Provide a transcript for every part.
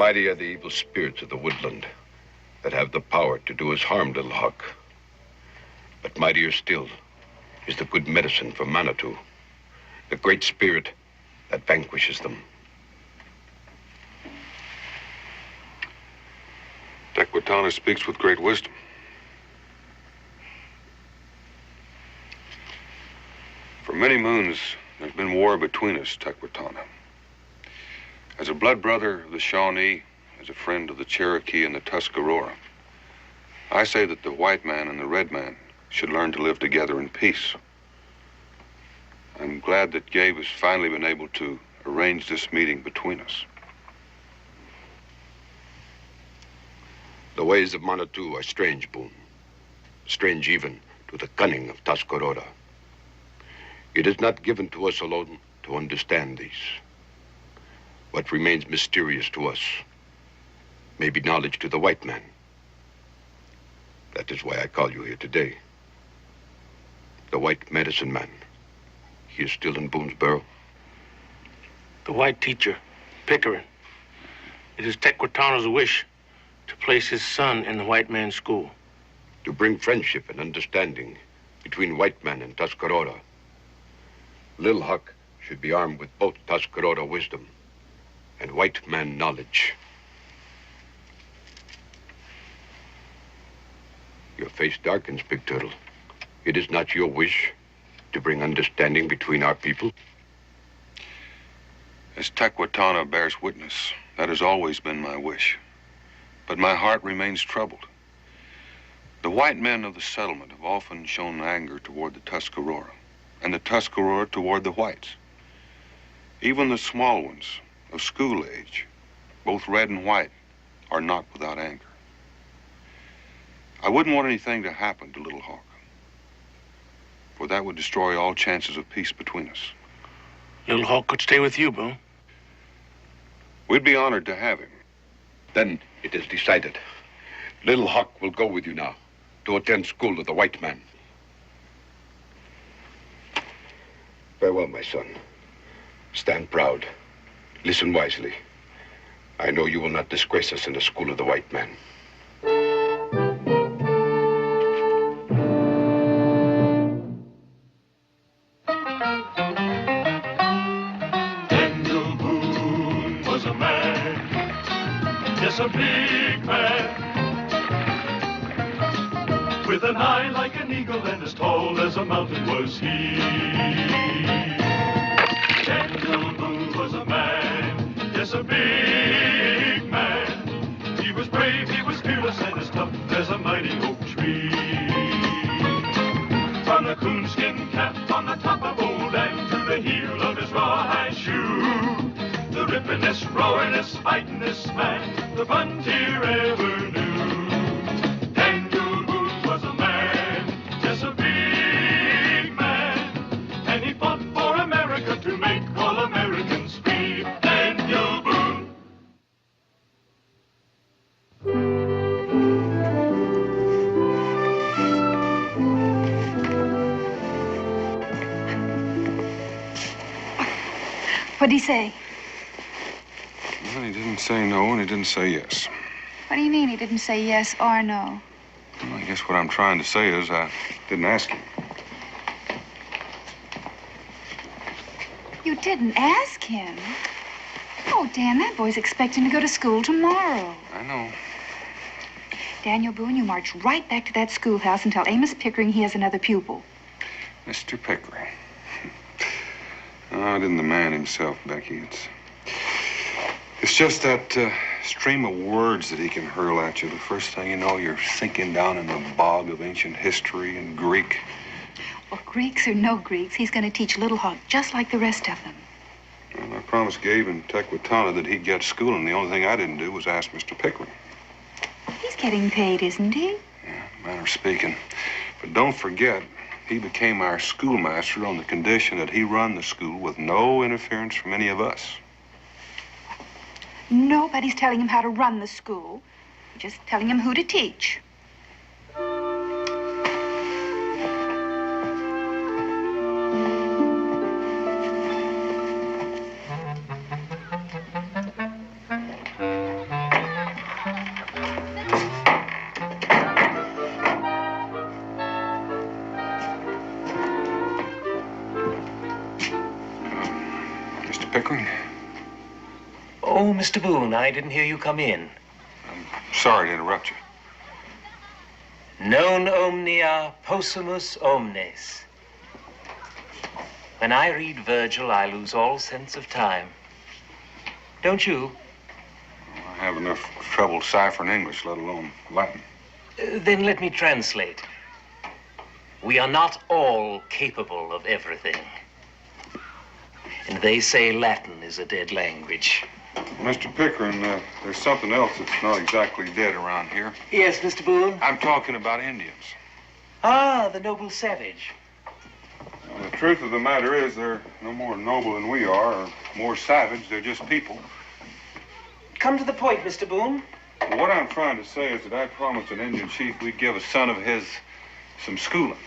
Mighty are the evil spirits of the woodland that have the power to do us harm, Little Hawk. But mightier still is the good medicine for Manitou, the great spirit that vanquishes them. Tequitana speaks with great wisdom. For many moons, there's been war between us, Tequitana. As a blood brother of the Shawnee, as a friend of the Cherokee and the Tuscarora, I say that the white man and the red man should learn to live together in peace. I'm glad that Gabe has finally been able to arrange this meeting between us. The ways of Manitou are strange, Boone. Strange even to the cunning of Tuscarora. It is not given to us alone to understand these. What remains mysterious to us may be knowledge to the white man. That is why I call you here today. The white medicine man. He is still in Boone's barrel. The white teacher, Pickering. It is Tequitana's wish to place his son in the white man's school. To bring friendship and understanding between white man and Tuscarora. Little Hawk should be armed with both Tuscarora wisdom and white man knowledge. Your face darkens, Big Turtle. It is not your wish to bring understanding between our people? As Tequitana bears witness, that has always been my wish. But my heart remains troubled. The white men of the settlement have often shown anger toward the Tuscarora, and the Tuscarora toward the whites. Even the small ones of school age, both red and white, are not without anger. I wouldn't want anything to happen to Little Hawk, for that would destroy all chances of peace between us. Little Hawk could stay with you, Boone. We'd be honored to have him. Then it is decided. Little Hawk will go with you now to attend school to the white man. Farewell, my son. Stand proud. Listen wisely. I know you will not disgrace us in the school of the white man. Daniel Boone was a man, yes, a big man, with an eye like an eagle and as tall as a mountain was he. Daniel Boone was a man, yes, a big man. He was brave, he was fearless, and as tough as a mighty oak tree. From the coonskin cap on the top of old Dan to the heel of his rawhide shoe, the rippin'est, roaring'est, fighting'est man the frontier ever knew. Daniel Boone was a man, yes, a big man, and he fought for America to make all Americans free. Daniel Boone. What'd he say? Well, he didn't say no, and he didn't say yes. What do you mean he didn't say yes or no? Well, I guess what I'm trying to say is I didn't ask him. You didn't ask him? Oh, Dan, that boy's expecting to go to school tomorrow. I know. Daniel Boone, you march right back to that schoolhouse and tell Amos Pickering he has another pupil. Mr. Pickering. Oh, it isn't the man himself, Becky. It's just that stream of words that he can hurl at you. The first thing you know, you're sinking down in the bog of ancient history and Greek. Well, Greeks or no Greeks, he's going to teach Little Hawk just like the rest of them. Well, I promised Gabe and Tequitana that he'd get schooling. The only thing I didn't do was ask Mr. Pickering. He's getting paid, isn't he? Yeah, manner of speaking. But don't forget, he became our schoolmaster on the condition that he run the school with no interference from any of us. Nobody's telling him how to run the school. Just telling him who to teach. Mr. Pickering? Oh, Mr. Boone, I didn't hear you come in. I'm sorry to interrupt you. Non omnia possumus omnes. When I read Virgil, I lose all sense of time. Don't you? I have enough trouble ciphering English, let alone Latin. Then let me translate. We are not all capable of everything. And they say Latin is a dead language. Mr. Pickering, there's something else that's not exactly dead around here. Yes, Mr. Boone? I'm talking about Indians. Ah, the noble savage. Well, the truth of the matter is they're no more noble than we are, or more savage. They're just people. Come to the point, Mr. Boone. Well, what I'm trying to say is that I promised an Indian chief we'd give a son of his some schooling.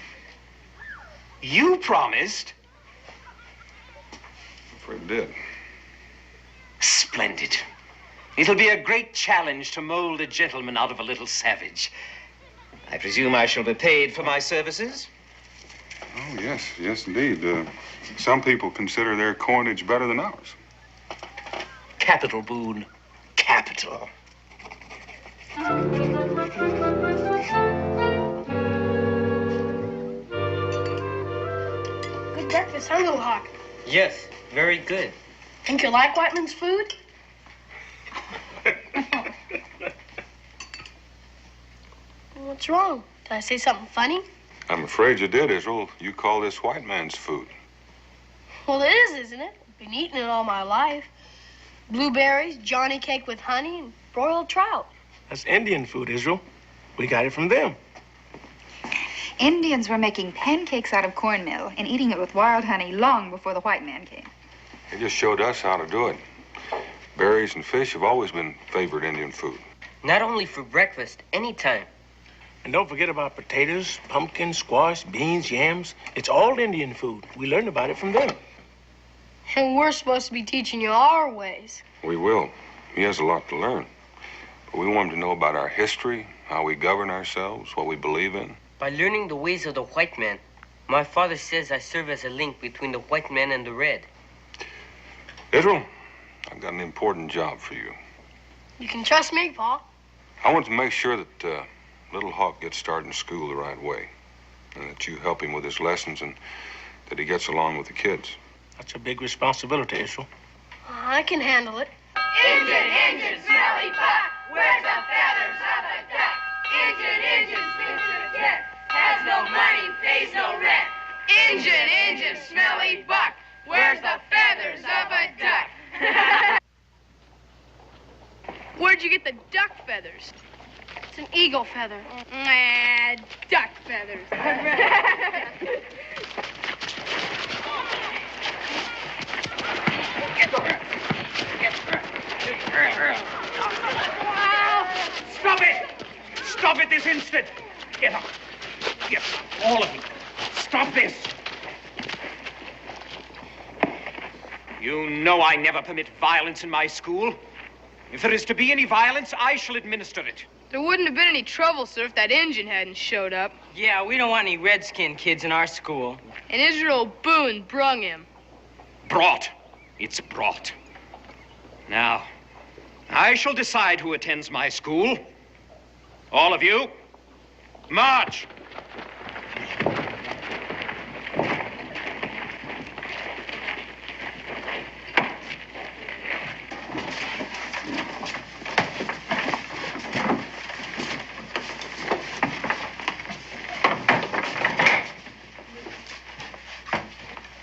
You promised? I'm afraid I did. Splendid. It'll be a great challenge to mold a gentleman out of a little savage. I presume I shall be paid for my services? Oh, yes, indeed. Some people consider their coinage better than ours. Capital, Boone. Capital. Good breakfast, huh, Little Hawk? Yes, very good. Think you like Whiteman's food? What's wrong? Did I say something funny? I'm afraid you did, Israel. You call this white man's food. Well, it is, isn't it? I've been eating it all my life. Blueberries, Johnny cake with honey, and broiled trout. That's Indian food, Israel. We got it from them. Indians were making pancakes out of cornmeal and eating it with wild honey long before the white man came. They just showed us how to do it. Berries and fish have always been favorite Indian food. Not only for breakfast, anytime. And don't forget about potatoes, pumpkins, squash, beans, yams. It's all Indian food. We learned about it from them. And we're supposed to be teaching you our ways. We will. He has a lot to learn. But we want him to know about our history, how we govern ourselves, what we believe in. By learning the ways of the white man, my father says I serve as a link between the white man and the red. Israel, I've got an important job for you. You can trust me, Pa. I want to make sure that Little Hawk gets started in school the right way, and that you help him with his lessons and that he gets along with the kids. That's a big responsibility, Israel. I can handle it. Engine, smelly buck, where's the feathers of a duck? Engine, spins to death, has no money, pays no rent. Engine, smelly buck, where's the feathers of a duck? Where'd you get the duck feathers? It's an eagle feather. Duck feathers. Stop it! Stop it this instant! Get up. Get up, all of you. Stop this. You know I never permit violence in my school. If there is to be any violence, I shall administer it. There wouldn't have been any trouble, sir, if that engine hadn't showed up. Yeah, we don't want any redskin kids in our school. And Israel Boone brung him. Brought. It's brought. Now, I shall decide who attends my school. All of you, march.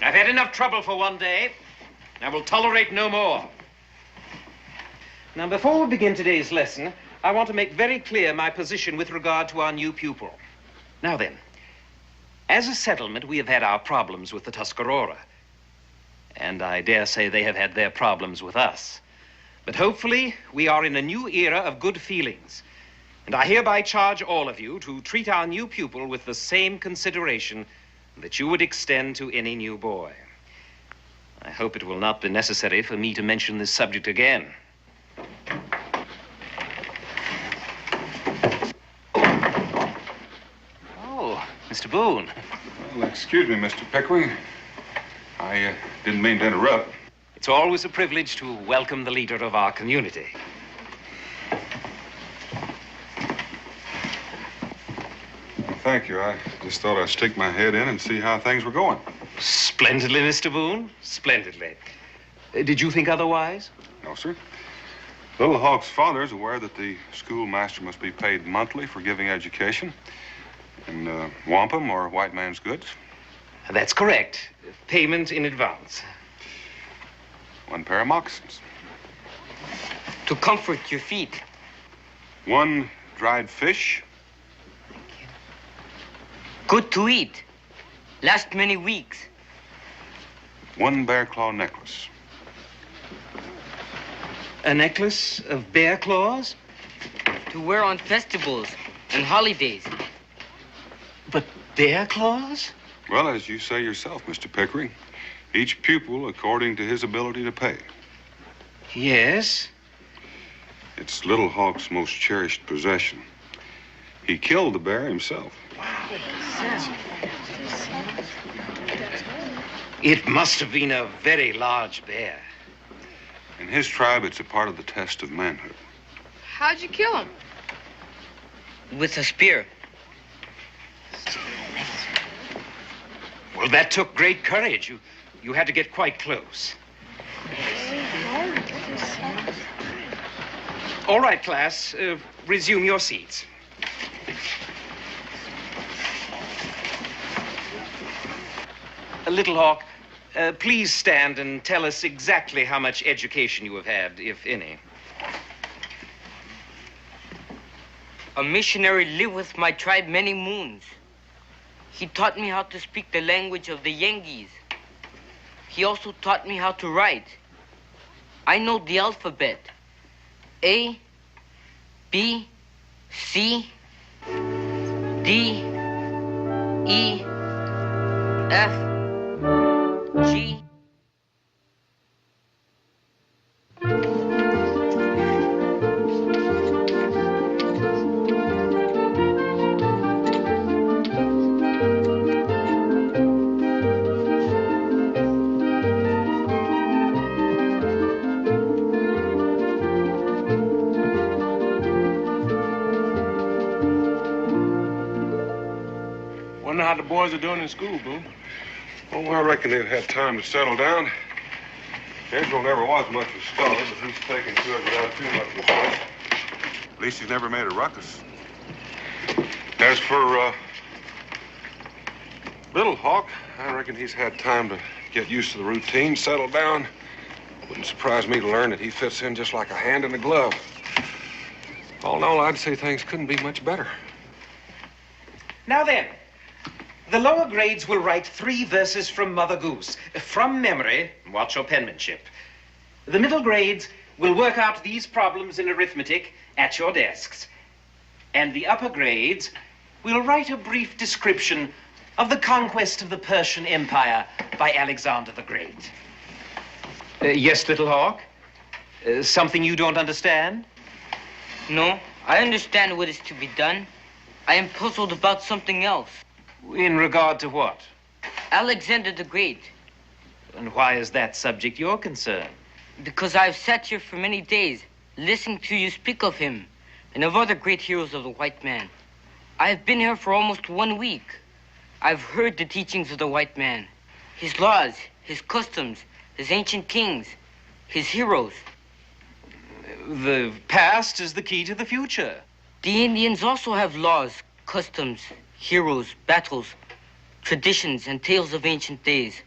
I've had enough trouble for one day. I will tolerate no more. Now, before we begin today's lesson, I want to make very clear my position with regard to our new pupil. Now then, as a settlement, we have had our problems with the Tuscarora. And I dare say they have had their problems with us. But hopefully, we are in a new era of good feelings. And I hereby charge all of you to treat our new pupil with the same consideration that you would extend to any new boy. I hope it will not be necessary for me to mention this subject again. Oh, Mr. Boone. Well, excuse me, Mr. Pickering. I didn't mean to interrupt. It's always a privilege to welcome the leader of our community. Thank you. I just thought I'd stick my head in and see how things were going. Splendidly, Mr. Boone. Splendidly. Did you think otherwise? No, sir. Little Hawk's father is aware that the schoolmaster must be paid monthly for giving education in wampum or white man's goods. That's correct. Payment in advance. 1 pair of moccasins. To comfort your feet. 1 dried fish. Good to eat. Last many weeks. 1 bear claw necklace. A necklace of bear claws? To wear on festivals and holidays. But bear claws? Well, as you say yourself, Mr. Pickering, each pupil according to his ability to pay. Yes. It's Little Hawk's most cherished possession. He killed the bear himself. It must have been a very large bear. In his tribe, it's a part of the test of manhood. How'd you kill him? With a spear. Well, that took great courage. You had to get quite close. All right, class, resume your seats. Little Hawk, please stand and tell us exactly how much education you have had, if any. A missionary lived with my tribe many moons. He taught me how to speak the language of the Yengeese. He also taught me how to write. I know the alphabet. A, B, C, D, E, F, G. Wonder how the boys are doing in school, Boone. Oh, I reckon they've had time to settle down. Gabriel never was much of a scholar, but he's taken to it without too much request. At least he's never made a ruckus. As for Little Hawk, I reckon he's had time to get used to the routine, settle down. Wouldn't surprise me to learn that he fits in just like a hand in a glove. All in all, I'd say things couldn't be much better. Now then, the lower grades will write 3 verses from Mother Goose, from memory. Watch your penmanship. The middle grades will work out these problems in arithmetic at your desks. And the upper grades will write a brief description of the conquest of the Persian Empire by Alexander the Great. Yes, Little Hawk? Something you don't understand? No, I understand what is to be done. I am puzzled about something else. In regard to what? Alexander the Great. And why is that subject your concern? Because I've sat here for many days, listening to you speak of him and of other great heroes of the white man. I've been here for almost 1 week. I've heard the teachings of the white man, his laws, his customs, his ancient kings, his heroes. The past is the key to the future. The Indians also have laws, customs, heroes, battles, traditions, and tales of ancient days.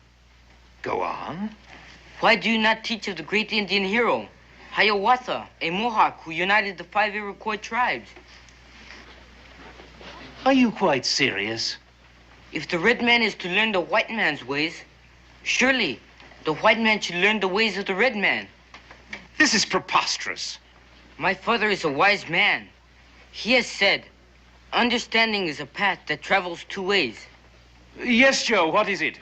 Go on. Why do you not teach of the great Indian hero, Hiawatha, a Mohawk who united the 5 Iroquois tribes? Are you quite serious? If the red man is to learn the white man's ways, surely the white man should learn the ways of the red man. This is preposterous. My father is a wise man. He has said, understanding is a path that travels 2 ways. Yes, Joe, what is it?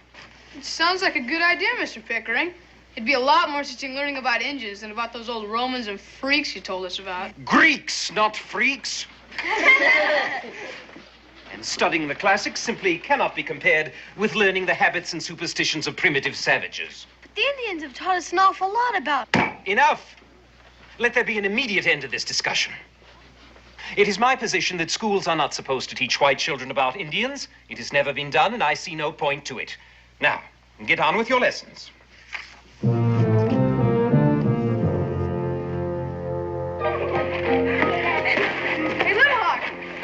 It sounds like a good idea, Mr. Pickering. It'd be a lot more interesting learning about Indians than about those old Romans and freaks you told us about. Greeks, not freaks. And studying the classics simply cannot be compared with learning the habits and superstitions of primitive savages. The Indians have taught us an awful lot about... Enough! Let there be an immediate end to this discussion. It is my position that schools are not supposed to teach white children about Indians. It has never been done, and I see no point to it. Now, get on with your lessons. Hey, Little Hawk,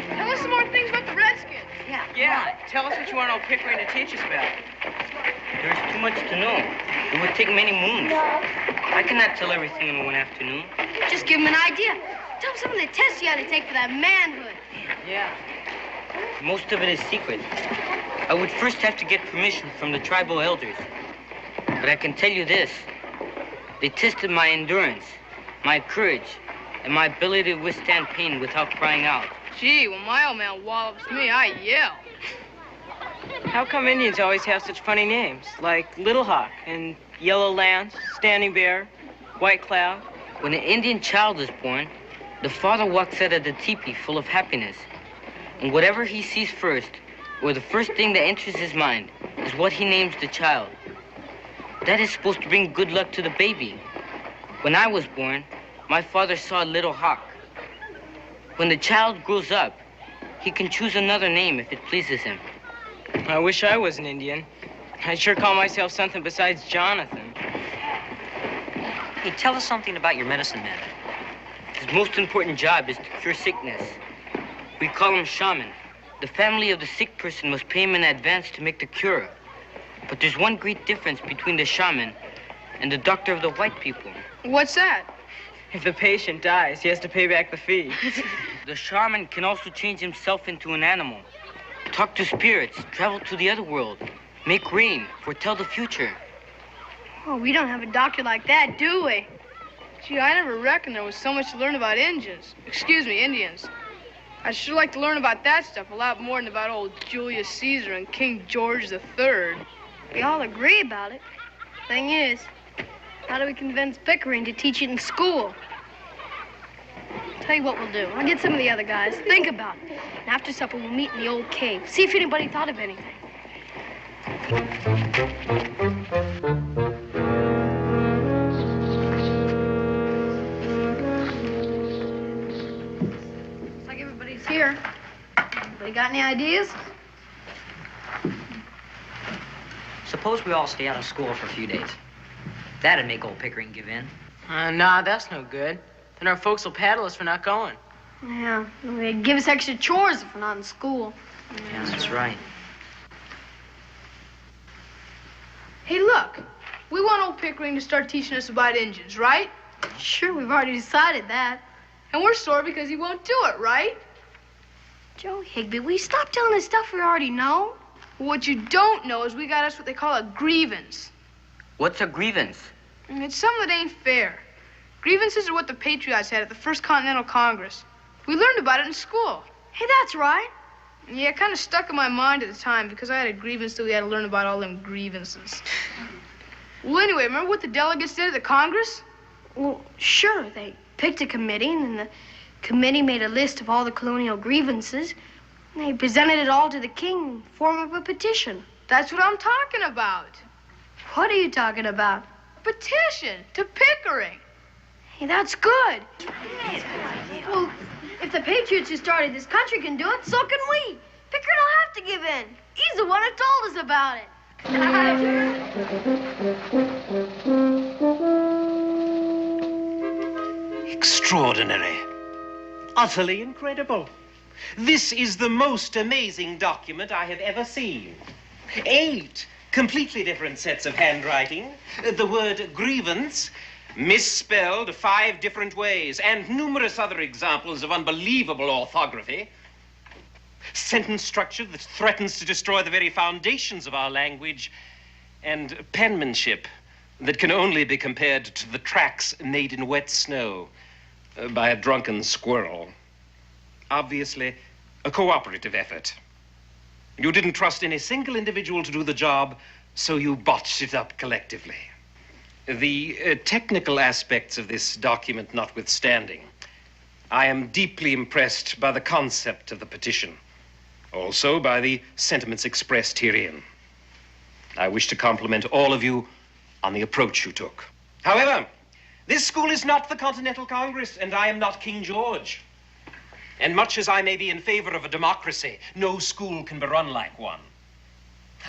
tell us some more things about the Redskins. Yeah, tell us what you want old Pickering to teach us about. There's too much to know. It would take many moons. I cannot tell everything in one afternoon. Just give him an idea. Tell him some of the tests you had to take for that manhood. Yeah. Most of it is secret. I would first have to get permission from the tribal elders. But I can tell you this. They tested my endurance, my courage, and my ability to withstand pain without crying out. Gee, when my old man wallops me, I yell. How come Indians always have such funny names, like Little Hawk and Yellow Lance, Standing Bear, White Cloud? When an Indian child is born, the father walks out of the teepee full of happiness. And whatever he sees first, or the first thing that enters his mind, is what he names the child. That is supposed to bring good luck to the baby. When I was born, my father saw a little hawk. When the child grows up, he can choose another name if it pleases him. I wish I was an Indian. I'd sure call myself something besides Jonathan. Hey, tell us something about your medicine man. His most important job is to cure sickness. We call him shaman. The family of the sick person must pay him in advance to make the cure. But there's one great difference between the shaman and the doctor of the white people. What's that? If the patient dies, he has to pay back the fee. The shaman can also change himself into an animal, talk to spirits, travel to the other world, make rain, foretell the future. Oh, we don't have a doctor like that, do we? Gee, I never reckoned there was so much to learn about Indians. Excuse me, Indians. I'd sure like to learn about that stuff a lot more than about old Julius Caesar and King George III. We all agree about it. Thing is, how do we convince Pickering to teach it in school? Tell you what we'll do. I'll get some of the other guys. Think about it. And after supper, we'll meet in the old cave. See if anybody thought of anything. Looks like everybody's here. Anybody got any ideas? Suppose we all stay out of school for a few days. That'd make old Pickering give in. Nah, that's no good. Then our folks will paddle us for not going. Yeah, they'd give us extra chores if we're not in school. Yeah, that's right. Hey, look. We want old Pickering to start teaching us about Indians, right? Sure, we've already decided that. And we're sore because he won't do it, right? Joe Higby, will you stop telling us stuff we already know? What you don't know is we got us what they call a grievance. What's a grievance? It's something that ain't fair. Grievances are what the Patriots had at the First Continental Congress. We learned about it in school. Hey, that's right. Yeah, it kind of stuck in my mind at the time because I had a grievance that we had to learn about all them grievances. Well, anyway, remember what the delegates did at the Congress? Well, sure. They picked a committee, and then the committee made a list of all the colonial grievances. And they presented it all to the king in the form of a petition. That's what I'm talking about. What are you talking about? A petition to Pickering. Hey, that's good. Well, if the Patriots who started this country can do it, so can we. Pickering will have to give in. He's the one who told us about it. Extraordinary. Utterly incredible. This is the most amazing document I have ever seen. 8 completely different sets of handwriting. The word grievance misspelled 5 different ways, and numerous other examples of unbelievable orthography. Sentence structure that threatens to destroy the very foundations of our language, and penmanship that can only be compared to the tracks made in wet snow by a drunken squirrel. Obviously, a cooperative effort. You didn't trust any single individual to do the job, so you botched it up collectively. The technical aspects of this document notwithstanding, I am deeply impressed by the concept of the petition, also by the sentiments expressed herein. I wish to compliment all of you on the approach you took. However, this school is not the Continental Congress, and I am not King George. And much as I may be in favor of a democracy, no school can be run like one.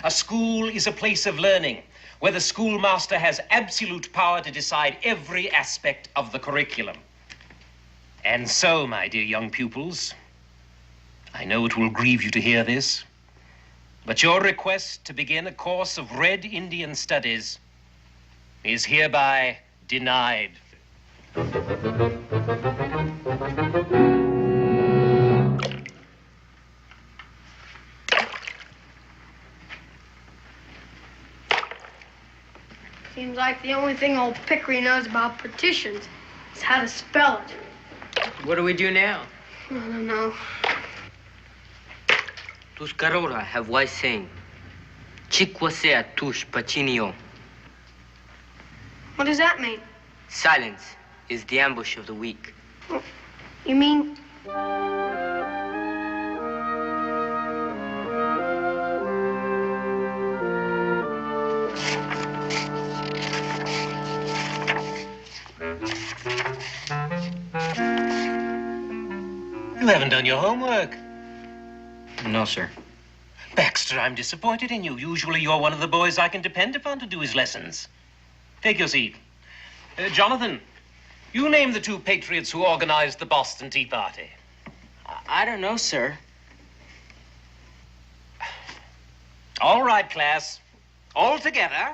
A school is a place of learning where the schoolmaster has absolute power to decide every aspect of the curriculum. And so, my dear young pupils, I know it will grieve you to hear this, but your request to begin a course of Red Indian studies is hereby denied. Seems like the only thing old Pickering knows about partitions is how to spell it. What do we do now? I don't know. Tuscarora have wise saying, Chikwasea tush pachinio. What does that mean? Silence is the ambush of the weak. You mean... You haven't done your homework. No, sir. Baxter, I'm disappointed in you. Usually you're one of the boys I can depend upon to do his lessons. Take your seat. Jonathan, you name the two patriots who organized the Boston Tea Party. I don't know, sir. All right, class. All together.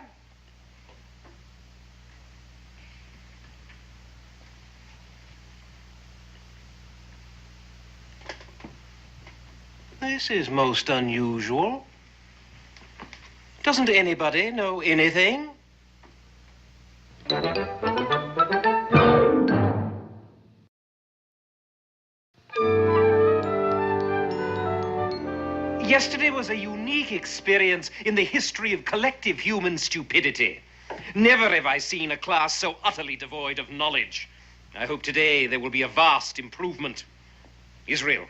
This is most unusual. Doesn't anybody know anything? Yesterday was a unique experience in the history of collective human stupidity. Never have I seen a class so utterly devoid of knowledge. I hope today there will be a vast improvement. Israel,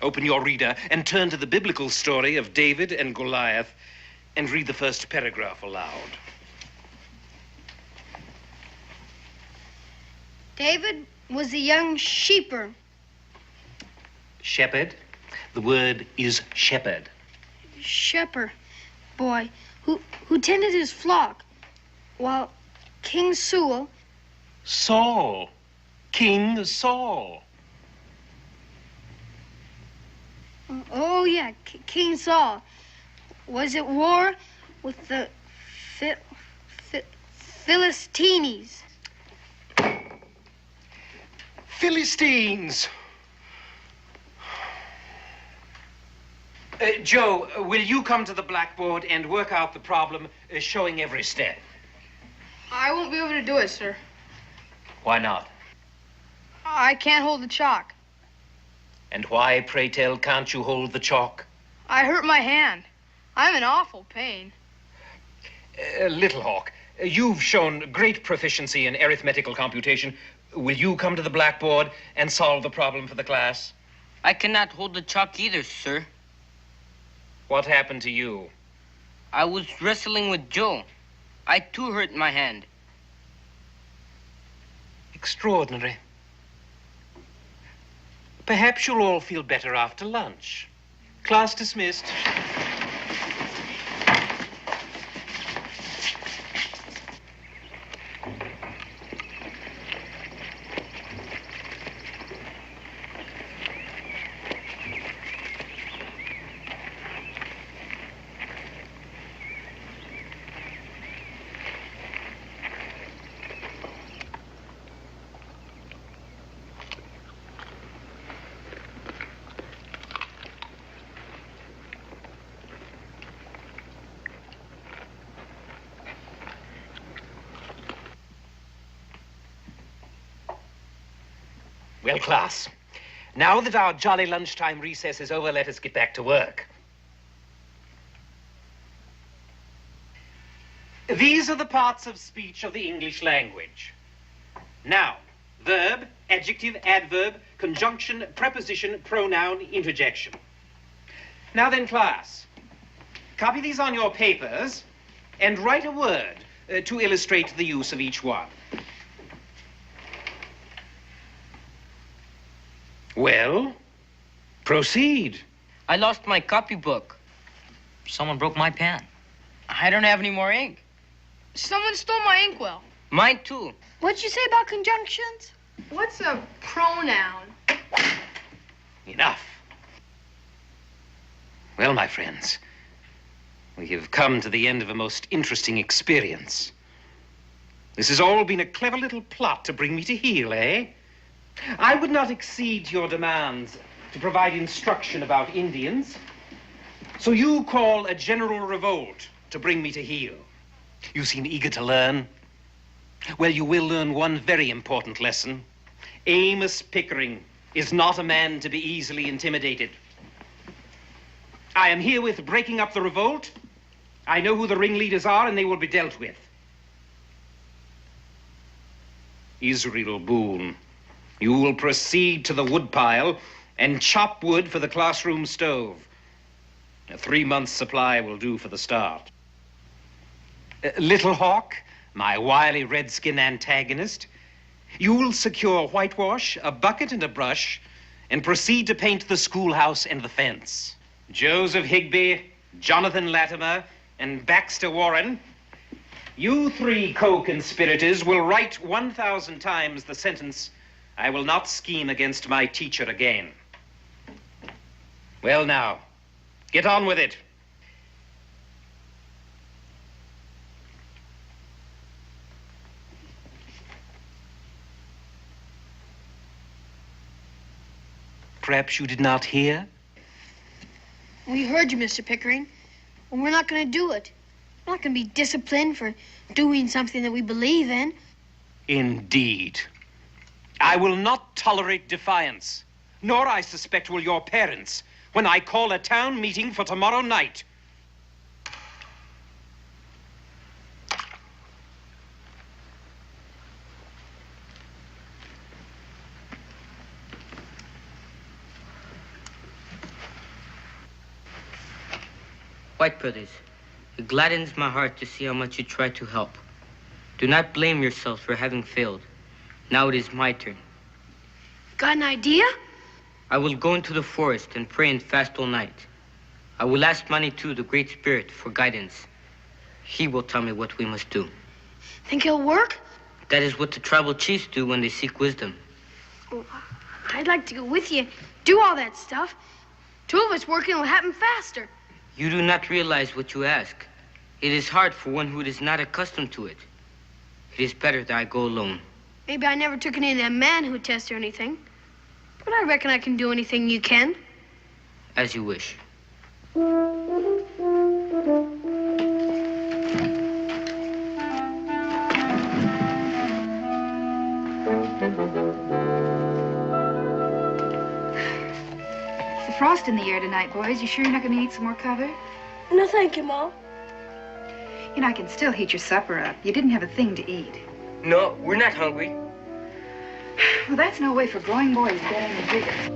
open your reader and turn to the biblical story of David and Goliath and read the first paragraph aloud. David was a young sheeper. Shepherd. The word is shepherd. Shepherd boy who tended his flock while King Saul... Saul. King Saul. Oh, yeah, King Saul was at war with the Philistines. Philistines. Joe, will you come to the blackboard and work out the problem, showing every step? I won't be able to do it, sir. Why not? I can't hold the chalk. And why, pray tell, can't you hold the chalk? I hurt my hand. I'm in awful pain. Little Hawk, you've shown great proficiency in arithmetical computation. Will you come to the blackboard and solve the problem for the class? I cannot hold the chalk either, sir. What happened to you? I was wrestling with Joe. I too hurt my hand. Extraordinary. Perhaps you'll all feel better after lunch. Class dismissed. Well, class, now that our jolly lunchtime recess is over, let us get back to work. These are the parts of speech of the English language. Noun, verb, adjective, adverb, conjunction, preposition, pronoun, interjection. Now then, class, copy these on your papers and write a word to illustrate the use of each one. Well, proceed. I lost my copybook. Someone broke my pen. I don't have any more ink. Someone stole my inkwell. Mine too. What'd you say about conjunctions? What's a pronoun? Enough. Well, my friends, we have come to the end of a most interesting experience. This has all been a clever little plot to bring me to heel, eh? I would not exceed your demands to provide instruction about Indians. So you call a general revolt to bring me to heel. You seem eager to learn. Well, you will learn one very important lesson. Amos Pickering is not a man to be easily intimidated. I am herewith breaking up the revolt. I know who the ringleaders are, and they will be dealt with. Israel Boone, you will proceed to the woodpile and chop wood for the classroom stove. A 3-month supply will do for the start. Little Hawk, my wily redskin antagonist, you will secure whitewash, a bucket and a brush, and proceed to paint the schoolhouse and the fence. Joseph Higby, Jonathan Latimer, and Baxter Warren, you 3 co-conspirators will write 1,000 times the sentence, "I will not scheme against my teacher again." Well now, get on with it. Perhaps you did not hear? We heard you, Mr. Pickering. And we're not going to do it. We're not going to be disciplined for doing something that we believe in. Indeed. I will not tolerate defiance, nor I suspect will your parents, when I call a town meeting for tomorrow night. White brothers, it gladdens my heart to see how much you try to help. Do not blame yourselves for having failed. Now it is my turn. Got an idea? I will go into the forest and pray and fast all night. I will ask Manitou, the Great Spirit, for guidance. He will tell me what we must do. Think it'll work? That is what the tribal chiefs do when they seek wisdom. Well, I'd like to go with you, do all that stuff. 2 of us working will happen faster. You do not realize what you ask. It is hard for one who is not accustomed to it. It is better that I go alone. Maybe I never took any of that manhood test or anything. But I reckon I can do anything you can. As you wish. It's a frost in the air tonight, boys. You sure you're not going to eat some more cover? No, thank you, Mom. You know, I can still heat your supper up. You didn't have a thing to eat. No, we're not hungry. Well, that's no way for growing boys getting the bigger.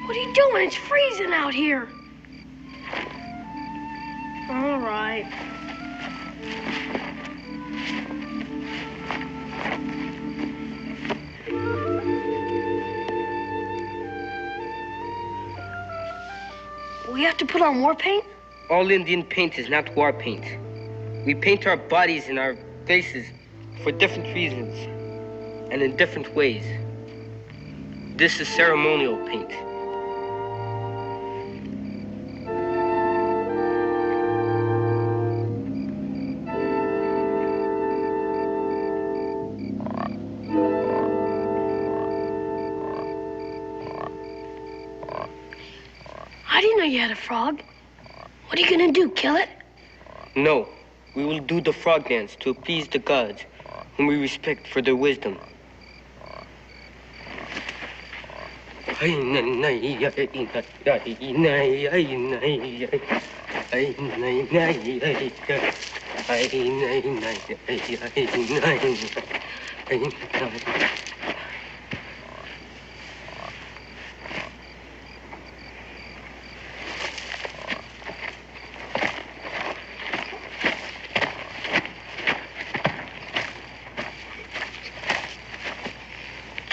What are you doing? It's freezing out here. All right. We have to put on war paint? All Indian paint is not war paint. We paint our bodies and our faces for different reasons. and in different ways. This is ceremonial paint. I didn't know you had a frog. What are you gonna do, kill it? No, we will do the frog dance to appease the gods, whom we respect for their wisdom.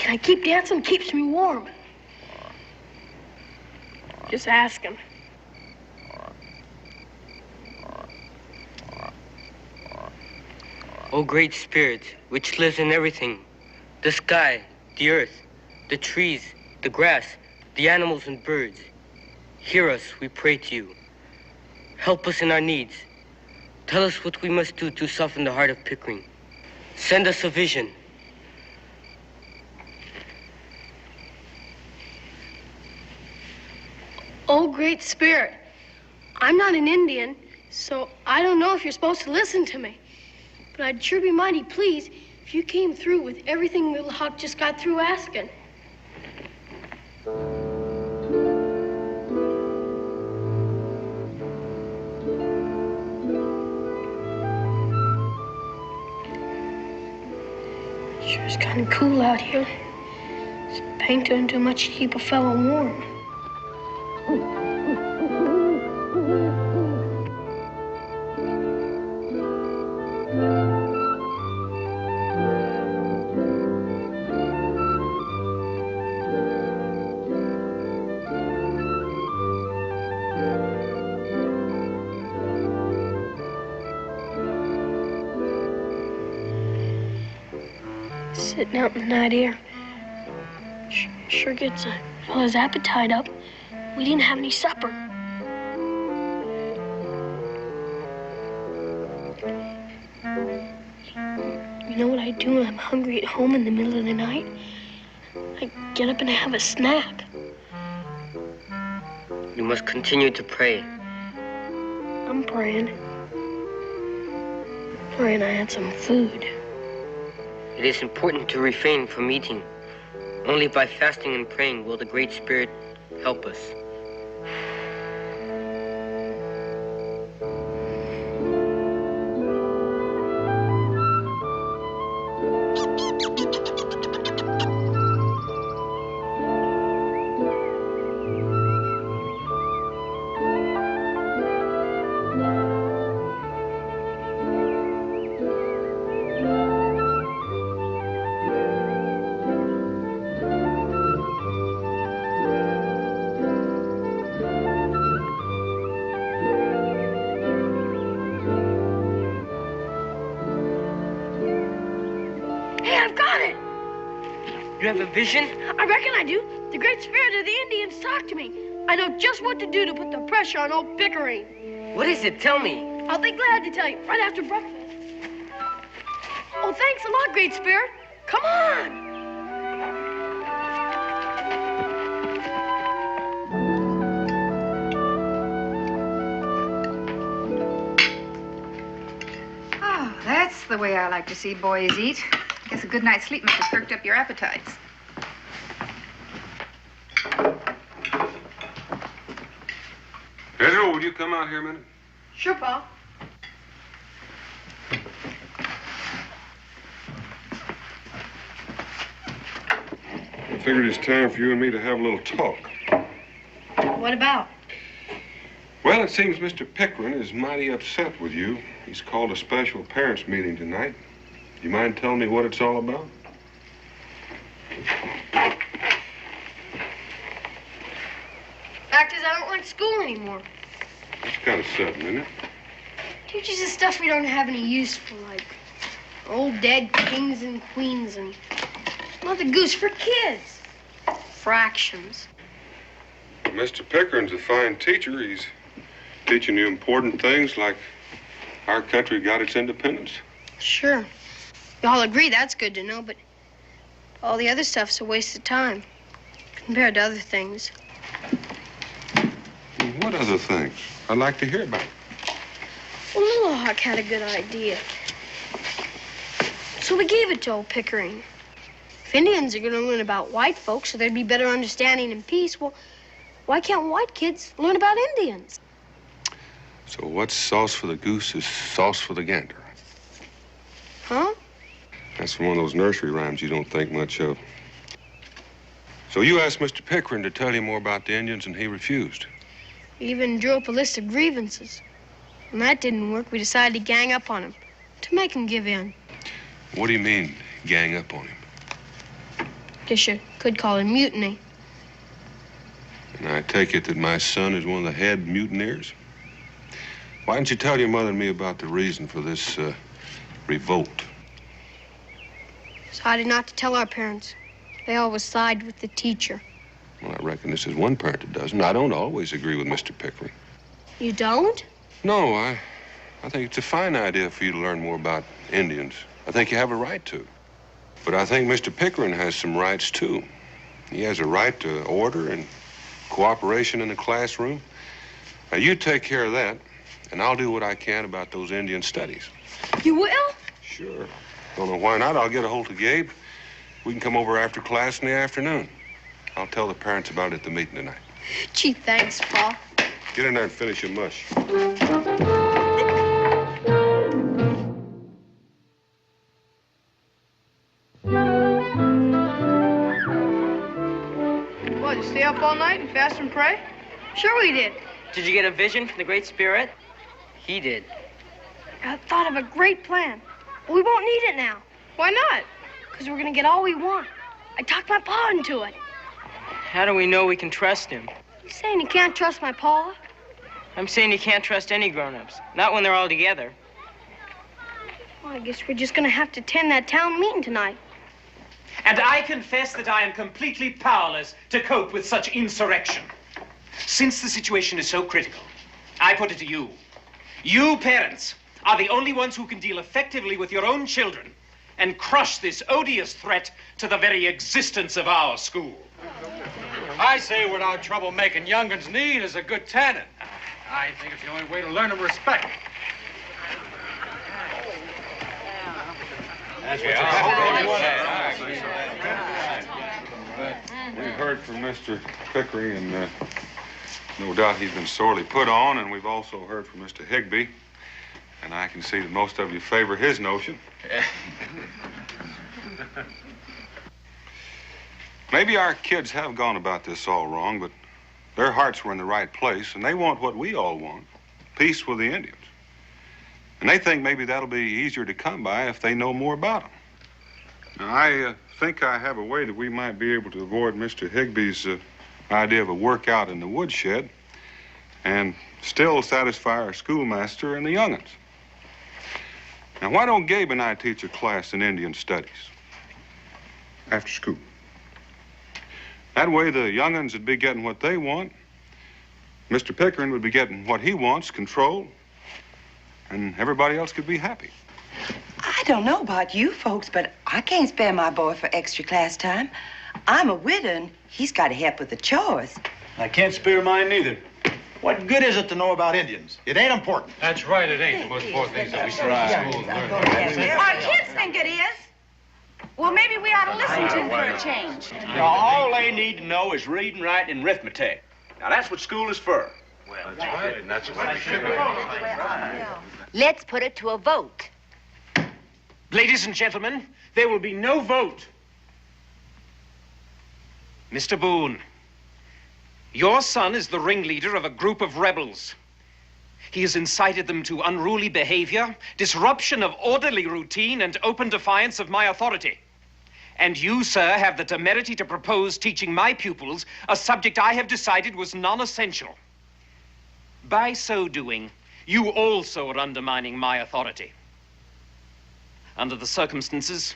Can I keep dancing? Keeps me warm. Just ask him. O great spirit, which lives in everything, the sky, the earth, the trees, the grass, the animals and birds, hear us, we pray to you. Help us in our needs. Tell us what we must do to soften the heart of Pickering. Send us a vision. Oh, great spirit, I'm not an Indian, so I don't know if you're supposed to listen to me. But I'd sure be mighty pleased if you came through with everything Little Hawk just got through asking. Sure is kind of cool out here. This paint doesn't do much to keep a fellow warm. Sitting out in the night air sure gets a fellow's appetite up. We didn't have any supper. You know what I do when I'm hungry at home in the middle of the night? I get up and I have a snack. You must continue to pray. I'm praying. Praying I had some food. It is important to refrain from eating. Only by fasting and praying will the Great Spirit help us. You have a vision? I reckon I do. The Great Spirit of the Indians talked to me. I know just what to do to put the pressure on old Pickering. What is it? Tell me. I'll be glad to tell you right after breakfast. Oh, thanks a lot, Great Spirit. Come on. Oh, that's the way I like to see boys eat. Guess a good night's sleep must have perked up your appetites. Pedro, would you come out here a minute? Sure, Pa. I figured it's time for you and me to have a little talk. What about? Well, it seems Mr. Pickering is mighty upset with you. He's called a special parents' meeting tonight. Do you mind telling me what it's all about? Fact is, I don't like school anymore. It's kind of sudden, isn't it? Teaches us stuff we don't have any use for, like old dead kings and queens and Mother Goose, for kids. Fractions. Mr. Pickering's a fine teacher. He's teaching you important things like our country got its independence. Sure. Y'all agree that's good to know, but all the other stuff's a waste of time compared to other things. What other things? I'd like to hear about it. Well, Little Hawk had a good idea. So we gave it to old Pickering. If Indians are going to learn about white folks so there'd be better understanding and peace, well, why can't white kids learn about Indians? So what's sauce for the goose is sauce for the gander. Huh? That's from one of those nursery rhymes you don't think much of. So you asked Mr. Pickering to tell you more about the Indians, and he refused. We even drew up a list of grievances. When that didn't work, we decided to gang up on him, to make him give in. What do you mean, gang up on him? Guess you could call it mutiny. And I take it that my son is one of the head mutineers? Why didn't you tell your mother and me about the reason for this revolt? Decided not to tell our parents. They always side with the teacher. Well, I reckon this is one parent that doesn't. I don't always agree with Mr. Pickering. You don't? No, I think it's a fine idea for you to learn more about Indians. I think you have a right to. But I think Mr. Pickering has some rights, too. He has a right to order and cooperation in the classroom. Now, you take care of that, and I'll do what I can about those Indian studies. You will? Sure. Don't know why not. I'll get a hold of Gabe. We can come over after class in the afternoon. I'll tell the parents about it at the meeting tonight. Gee, thanks, Pa. Get in there and finish your mush. What, you stay up all night and fast and pray? Sure we did. Did you get a vision from the Great Spirit? He did. I thought of a great plan. We won't need it now. Why not? Because we're going to get all we want. I talked my Pa into it. How do we know we can trust him? You saying you can't trust my Pa? I'm saying you can't trust any grown-ups. Not when they're all together. Well, I guess we're just going to have to attend that town meeting tonight. And I confess that I am completely powerless to cope with such insurrection. Since the situation is so critical, I put it to you. You parents are the only ones who can deal effectively with your own children and crush this odious threat to the very existence of our school. I say without trouble making young'uns need is a good tannin. I think it's the only way to learn them respect. That's what We've heard from Mr. Pickering, and no doubt he's been sorely put on, and we've also heard from Mr. Higbee, and I can see that most of you favor his notion. Maybe our kids have gone about this all wrong, but their hearts were in the right place, and they want what we all want, peace with the Indians. And they think maybe that'll be easier to come by if they know more about them. Now, I think I have a way that we might be able to avoid Mr. Higbee's idea of a workout in the woodshed and still satisfy our schoolmaster and the young'uns. Now, why don't Gabe and I teach a class in Indian studies after school? That way, the young'uns would be getting what they want. Mr. Pickering would be getting what he wants, control, and everybody else could be happy. I don't know about you folks, but I can't spare my boy for extra class time. I'm a widow, and he's got to help with the chores. I can't spare mine neither. What good is it to know about Indians? It ain't important. That's right, it ain't. The most important things that we try in school and learn. Our kids think it is. Well, maybe we ought to listen to them for a change. Now, all they need to know is reading, writing, and arithmetic. Now, that's what school is for. Well, that's right, and that's what we should do. Let's put it to a vote. Ladies and gentlemen, there will be no vote. Mr. Boone, your son is the ringleader of a group of rebels. He has incited them to unruly behavior, disruption of orderly routine, and open defiance of my authority. And you, sir, have the temerity to propose teaching my pupils a subject I have decided was non-essential. By so doing, you also are undermining my authority. Under the circumstances,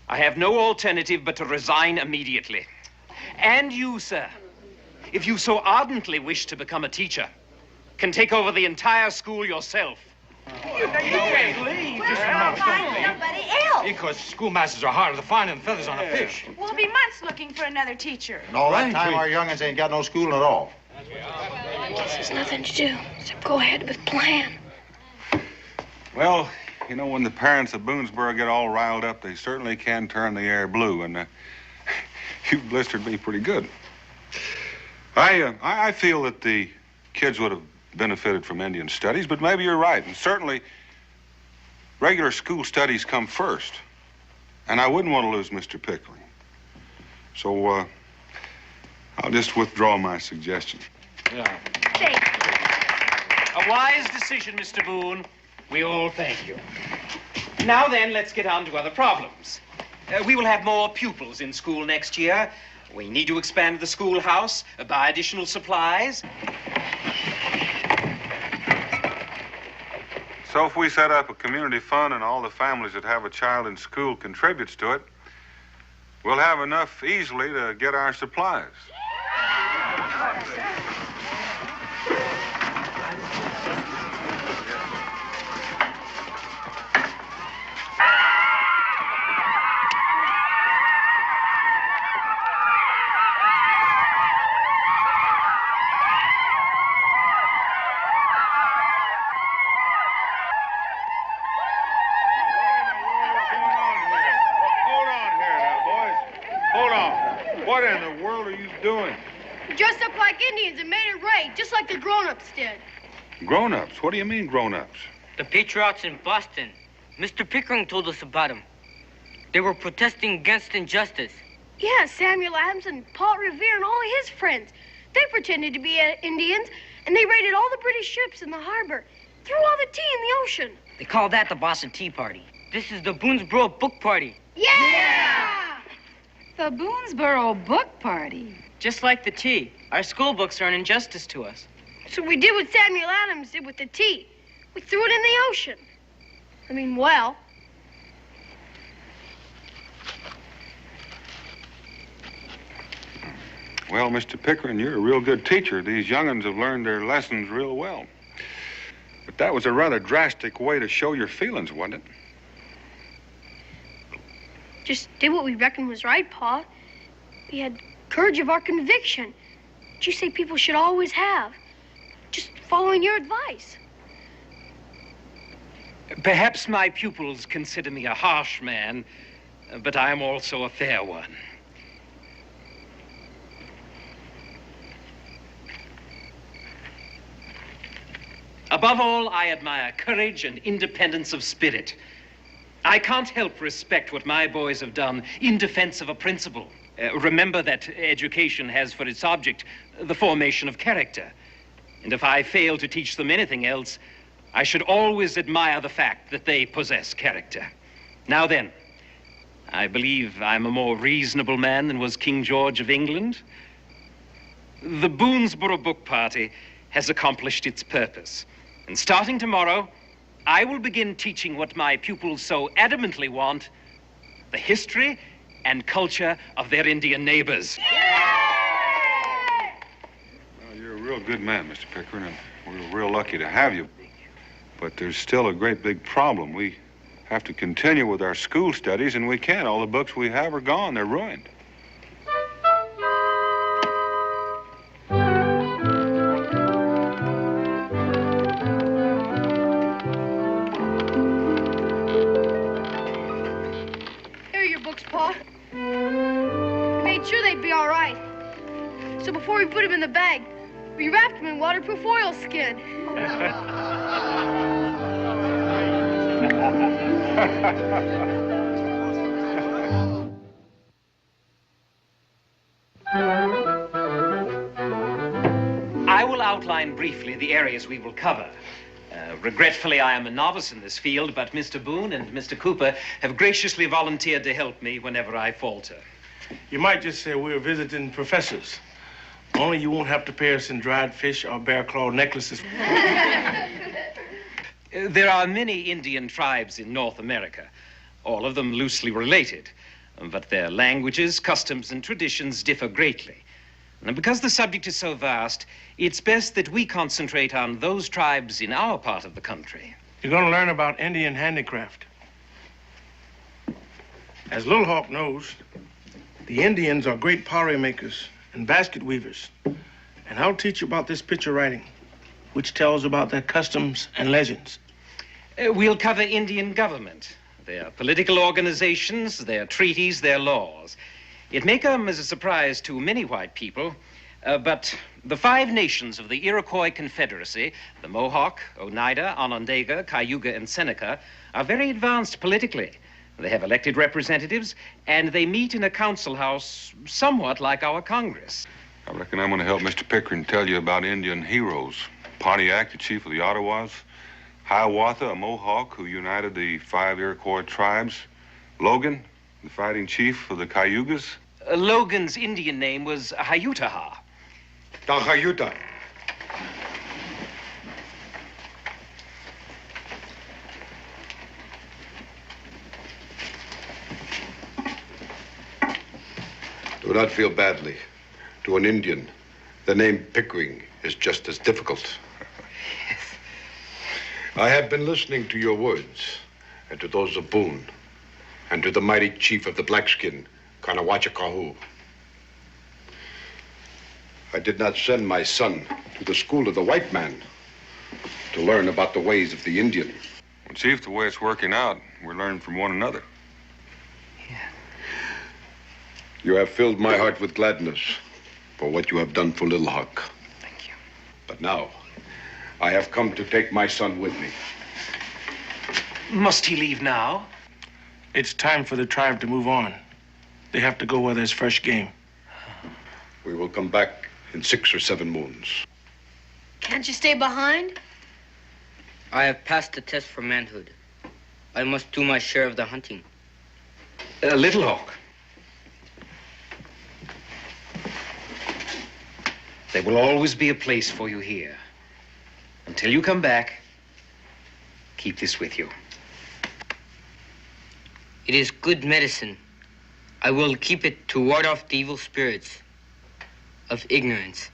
I have no alternative but to resign immediately. And you, sir, if you so ardently wish to become a teacher, can take over the entire school yourself. You can't leave. Somebody else. Because schoolmasters are harder to find than feathers on a fish. We'll be months looking for another teacher. And all that time, our young'uns ain't got no schooling at all. I guess there's nothing to do except go ahead with plan. Well, you know, when the parents of Boonesboro get all riled up, they certainly can turn the air blue, and you blistered me pretty good. I feel that the kids would have benefited from Indian studies, but maybe you're right, and certainly regular school studies come first, and I wouldn't want to lose Mr. Pickering. So, I'll just withdraw my suggestion. Yeah. A wise decision, Mr. Boone. We all thank you. Now then, let's get on to other problems. We will have more pupils in school next year. We need to expand the schoolhouse, buy additional supplies. So if we set up a community fund and all the families that have a child in school contributes to it, we'll have enough easily to get our supplies. What in the world are you doing? We dressed up like Indians and made it rain, just like the grown-ups did. Grown-ups? What do you mean, grown-ups? The patriots in Boston. Mr. Pickering told us about them. They were protesting against injustice. Yeah, Samuel Adams and Paul Revere and all of his friends. They pretended to be Indians, and they raided all the British ships in the harbor, threw all the tea in the ocean. They called that the Boston Tea Party. This is the Boonesboro Book Party. Yeah! The Boonesboro Book Party. Just like the tea. Our school books are an injustice to us. So we did what Samuel Adams did with the tea. We threw it in the ocean. I mean, well. Well, Mr. Pickering, you're a real good teacher. These young'uns have learned their lessons real well. But that was a rather drastic way to show your feelings, wasn't it? Just did what we reckoned was right, Pa. We had courage of our conviction, which you say people should always have. Just following your advice. Perhaps my pupils consider me a harsh man, but I am also a fair one. Above all, I admire courage and independence of spirit. I can't help respect what my boys have done in defense of a principle. Remember that education has for its object the formation of character. And if I fail to teach them anything else, I should always admire the fact that they possess character. Now then, I believe I'm a more reasonable man than was King George of England. The Boonesboro Book Party has accomplished its purpose. And starting tomorrow, I will begin teaching what my pupils so adamantly want, the history and culture of their Indian neighbors. Well, you're a real good man, Mr. Pickering, and we're real lucky to have you. But there's still a great big problem. We have to continue with our school studies, and we can't. All the books we have are gone. They're ruined. Pa. We made sure they'd be all right. So before we put them in the bag, we wrapped them in waterproof oilskin. I will outline briefly the areas we will cover. Regretfully, I am a novice in this field, but Mr. Boone and Mr. Cooper have graciously volunteered to help me whenever I falter. You might just say we're visiting professors. Only you won't have to pay us in dried fish or bear claw necklaces. There are many Indian tribes in North America, all of them loosely related. but their languages, customs, and traditions differ greatly. And because the subject is so vast, it's best that we concentrate on those tribes in our part of the country. You're going to learn about Indian handicraft. As Little Hawk knows, the Indians are great pottery makers and basket weavers. And I'll teach you about this picture writing, which tells about their customs and legends. We'll cover Indian government, their political organizations, their treaties, their laws. It may come as a surprise to many white people, but the 5 nations of the Iroquois Confederacy, the Mohawk, Oneida, Onondaga, Cayuga, and Seneca, are very advanced politically. They have elected representatives, and they meet in a council house somewhat like our Congress. I reckon I'm going to help Mr. Pickering tell you about Indian heroes. Pontiac, the chief of the Ottawas. Hiawatha, a Mohawk who united the 5 Iroquois tribes. Logan, the fighting chief of the Cayugas. Logan's Indian name was Hayutaha. Hayuta. Do not feel badly. To an Indian, the name Pickering is just as difficult. I have been listening to your words, and to those of Boone, and to the mighty chief of the Blackskin, Kanawachakahu. I did not send my son to the school of the white man to learn about the ways of the Indian. Well, Chief, the way it's working out, we're learning from one another. You have filled my heart with gladness for what you have done for Little Hawk. Thank you. But now, I have come to take my son with me. Must he leave now? It's time for the tribe to move on. They have to go where there's fresh game. We will come back in 6 or 7 moons. Can't you stay behind? I have passed the test for manhood. I must do my share of the hunting. Little Hawk. There will always be a place for you here. Until you come back, keep this with you. It is good medicine. I will keep it to ward off the evil spirits of ignorance.